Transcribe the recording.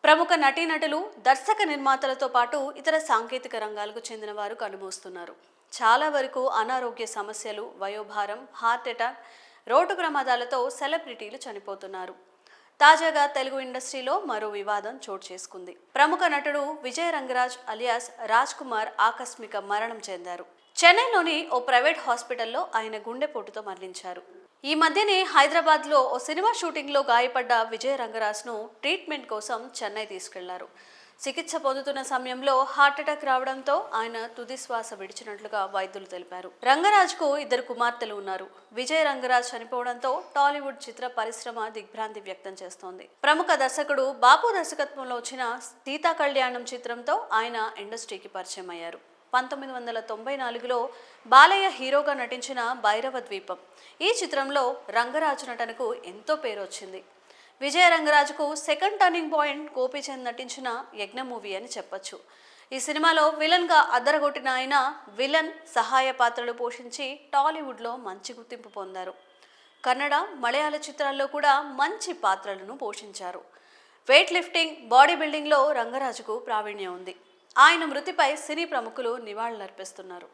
ప్రముఖ నటీనటులు, దర్శక నిర్మాతలతో పాటు ఇతర సాంకేతిక రంగాలకు చెందిన వారు కనుమూస్తున్నారు. చాలా వరకు అనారోగ్య సమస్యలు, వయోభారం, హార్ట్ అటాక్, రోడ్డు ప్రమాదాలతో సెలబ్రిటీలు చనిపోతున్నారు. తాజాగా తెలుగు ఇండస్ట్రీలో మరో వివాదం చోటు చేసుకుంది. ప్రముఖ నటుడు విజయ్ రంగరాజ్ అలియాస్ రాజ్ కుమార్ ఆకస్మిక మరణం చెందారు. చెన్నైలోని ఓ ప్రైవేట్ హాస్పిటల్లో ఆయన గుండెపోటుతో మరణించారు. ఈ మధ్యనే హైదరాబాద్లో ఓ సినిమా షూటింగ్లో గాయపడ్డ విజయ్ రంగరాజ్ను ట్రీట్మెంట్ కోసం చెన్నై తీసుకెళ్లారు. చికిత్స పొందుతున్న సమయంలో హార్ట్అటాక్ రావడంతో ఆయన తుది శ్వాస విడిచినట్లుగా వైద్యులు తెలిపారు. రంగరాజ్కు 2 కుమార్తెలు ఉన్నారు. విజయ్ రంగరాజ్ చనిపోవడంతో టాలీవుడ్ చిత్ర పరిశ్రమ దిగ్భ్రాంతి వ్యక్తం చేస్తోంది. ప్రముఖ దర్శకుడు బాపు దర్శకత్వంలో వచ్చిన సీతా కళ్యాణం చిత్రంతో ఆయన ఇండస్ట్రీకి పరిచయం అయ్యారు. 1994లో బాలయ్య హీరోగా నటించిన భైరవ ద్వీపం ఈ చిత్రంలో రంగరాజు నటనకు ఎంతో పేరు వచ్చింది. విజయ రంగరాజుకు సెకండ్ టర్నింగ్ పాయింట్ గోపీచంద్ నటించిన యజ్ఞ మూవీ అని చెప్పొచ్చు. ఈ సినిమాలో విలన్గా అద్దరగొట్టిన ఆయన విలన్ సహాయ పాత్రలు పోషించి టాలీవుడ్లో మంచి గుర్తింపు పొందారు. కన్నడ, మలయాళ చిత్రాల్లో కూడా మంచి పాత్రలను పోషించారు. వెయిట్ లిఫ్టింగ్, బాడీ బిల్డింగ్లో రంగరాజుకు ప్రావీణ్యం ఉంది. ఆయన మృతిపై సినీ ప్రముఖులు నివాళులర్పిస్తున్నారు.